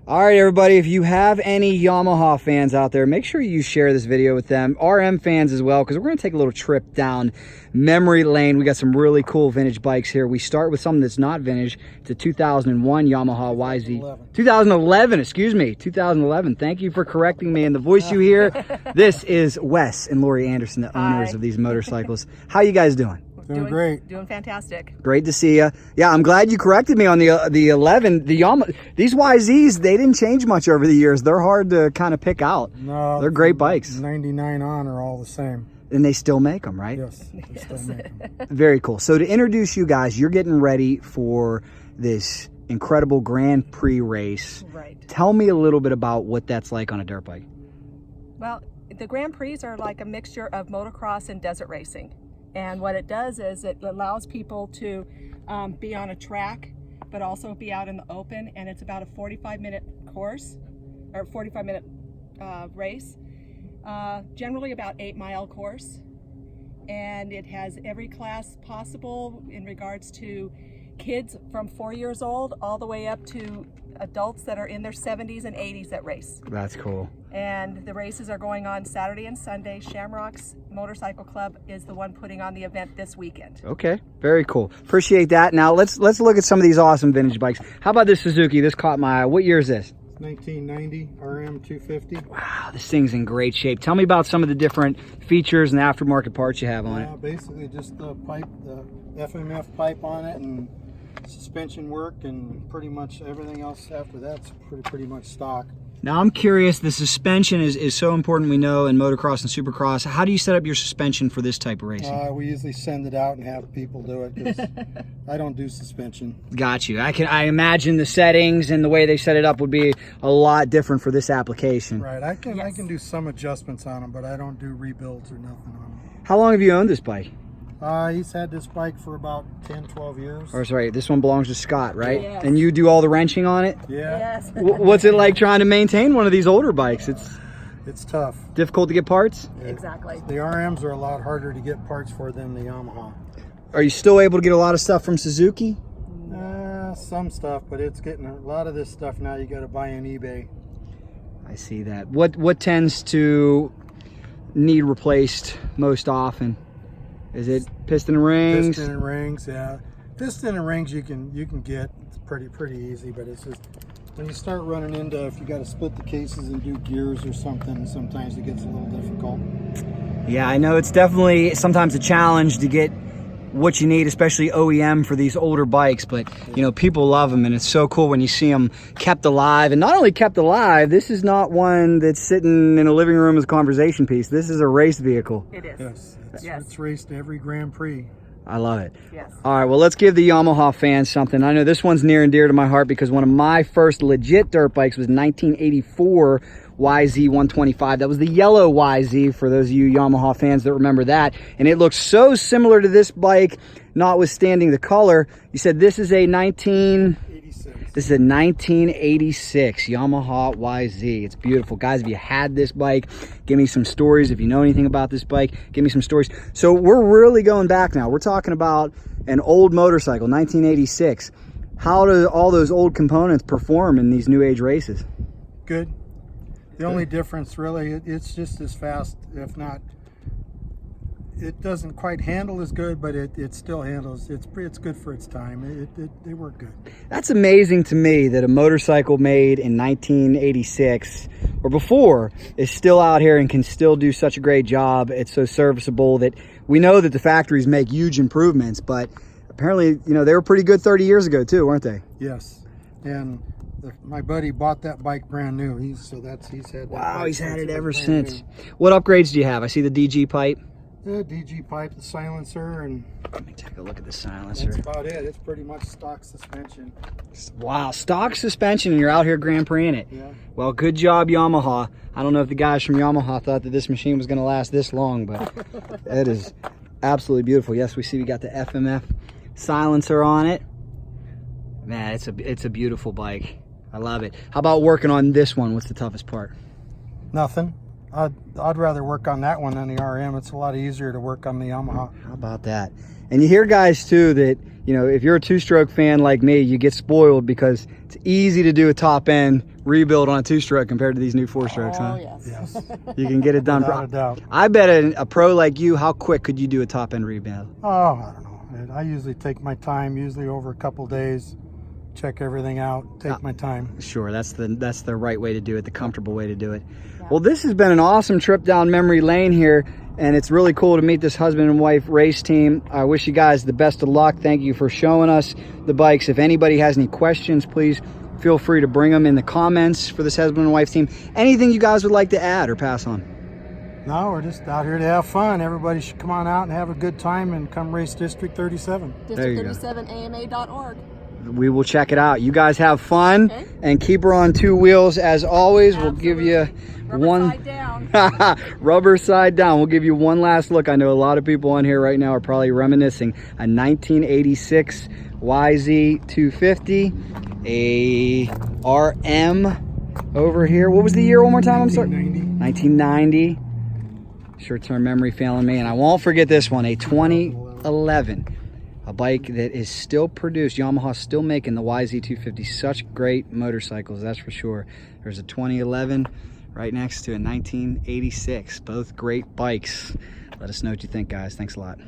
All right, everybody, if you have any Yamaha fans out there, make sure you share this video with them. RM fans as well, because we're going to take a little trip down memory lane. We got some really cool vintage bikes here. We start with something that's not vintage. It's a 2001 Yamaha YZ. 2011, excuse me. 2011. Thank you for correcting me in the voice you hear. This is Wes and Laurie Anderson, the owners of these motorcycles. How you guys doing? Doing great. Doing fantastic. Great to see you. Yeah, I'm glad you corrected me on the 11. The Yamaha, these YZs, they didn't change much over the years. They're hard to kind of pick out. No, they're great bikes. 99 on are all the same. And they still make them, right? Yes, they still make them. Very cool. So to introduce you guys, you're getting ready for this incredible Grand Prix race. Right. Tell me a little bit about what that's like on a dirt bike. Well, the Grand Prix are like a mixture of motocross and desert racing. And what it does is it allows people to be on a track, but also be out in the open. And it's about a 45-minute course, or 45-minute race. Generally about 8-mile course. And it has every class possible in regards to kids from 4 years old all the way up to adults that are in their 70s and 80s that race. That's cool. And the races are going on Saturday and Sunday. Shamrock's Motorcycle Club is the one putting on the event this weekend. Okay, very cool. Appreciate that. Now let's look at some of these awesome vintage bikes. How about this Suzuki? This caught my eye. What year is this? 1990 RM 250. Wow, this thing's in great shape. Tell me about some of the different features and aftermarket parts you have on it. Basically just the pipe, the FMF pipe on it, and suspension work, and pretty much everything else after that's pretty much stock. Now I'm curious, the suspension is so important, we know, in motocross and supercross. How do you set up your suspension for this type of racing? We usually send it out and have people do it, because I don't do suspension. Got you. I imagine the settings and the way they set it up would be a lot different for this application. Right, I can do some adjustments on them, but I don't do rebuilds or nothing on them. How long have you owned this bike? He's had this bike for about 10-12 years. Or sorry, this one belongs to Scott, right? Yes. And you do all the wrenching on it? Yeah. Yes. What's it like trying to maintain one of these older bikes? It's tough. Difficult to get parts? Yeah. Exactly. The RMs are a lot harder to get parts for than the Yamaha. Are you still able to get a lot of stuff from Suzuki? Some stuff, but it's getting a lot of this stuff now you got to buy on eBay. I see that. What tends to need replaced most often? Is it piston and rings? Piston and rings, yeah. Piston and rings you can get. It's pretty easy, but it's just when you start running into, if you got to split the cases and do gears or something, sometimes it gets a little difficult. Yeah, I know it's definitely sometimes a challenge to get what you need, especially OEM for these older bikes, but you know, people love them, and it's so cool when you see them kept alive. And not only kept alive, this is not one that's sitting in a living room as a conversation piece. This is a race vehicle. It is. Yes, it's raced every Grand Prix. I love it. Yes. All right, well, let's give the Yamaha fans something. I know this one's near and dear to my heart because one of my first legit dirt bikes was 1984 YZ 125. That was the yellow YZ for those of you Yamaha fans that remember that. And it looks so similar to this bike, notwithstanding the color. You said this is a 1986 Yamaha YZ. It's beautiful. Guys, if you had this bike, give me some stories. If you know anything about this bike, give me some stories. So we're really going back now. We're talking about an old motorcycle, 1986. How do all those old components perform in these new age races? Good. The only difference really, it's just as fast, if not, it doesn't quite handle as good, but it still handles. It's good for its time. They work good. That's amazing to me that a motorcycle made in 1986 or before is still out here and can still do such a great job. It's so serviceable that we know that the factories make huge improvements, but apparently, you know, they were pretty good 30 years ago too, weren't they? Yes, and my buddy bought that bike brand new. He's had that. Wow, he's had it ever brand since. new. What upgrades do you have? I see the DG pipe. The DG pipe, the silencer, and Let me take a look at the silencer. that's about it. It's pretty much stock suspension. Wow, stock suspension, and you're out here Grand Prix in it. Yeah. Well, good job, Yamaha. I don't know if the guys from Yamaha thought that this machine was going to last this long, but it is absolutely beautiful. Yes, we see we got the FMF silencer on it. Man, it's a beautiful bike. I love it. How about working on this one? What's the toughest part? Nothing. I'd rather work on that one than the RM. It's a lot easier to work on the Yamaha. How about that? And you hear guys too that, you know, if you're a two-stroke fan like me, you get spoiled because it's easy to do a top end rebuild on a two-stroke compared to these new four-strokes, huh? Yes. Yes. You can get it done. Without a doubt. I bet a pro like you, how quick could you do a top end rebuild? Oh, I don't know. I usually take my time, usually over a couple days, check everything out, take my time. Sure, that's the right way to do it, the comfortable way to do it. Yeah. Well, this has been an awesome trip down memory lane here, and it's really cool to meet this husband and wife race team. I wish you guys the best of luck. Thank you for showing us the bikes. If anybody has any questions, please feel free to bring them in the comments for this husband and wife team. Anything you guys would like to add or pass on? No, we're just out here to have fun. Everybody should come on out and have a good time and come race District 37. District37ama.org. We will check it out. You guys have fun, and keep her on two wheels as always. Absolutely. We'll give you rubber side down. Rubber side down. We'll give you one last look. I know a lot of people on here right now are probably reminiscing. A 1986 YZ 250, a RM over here. What was the year one more time? I'm sorry. 1990. Short-term memory failing me, and I won't forget this one. A 2011. A bike that is still produced. Yamaha's still making the YZ 250. Such great motorcycles, that's for sure. There's a 2011 right next to a 1986. Both great bikes. Let us know what you think, guys. Thanks a lot.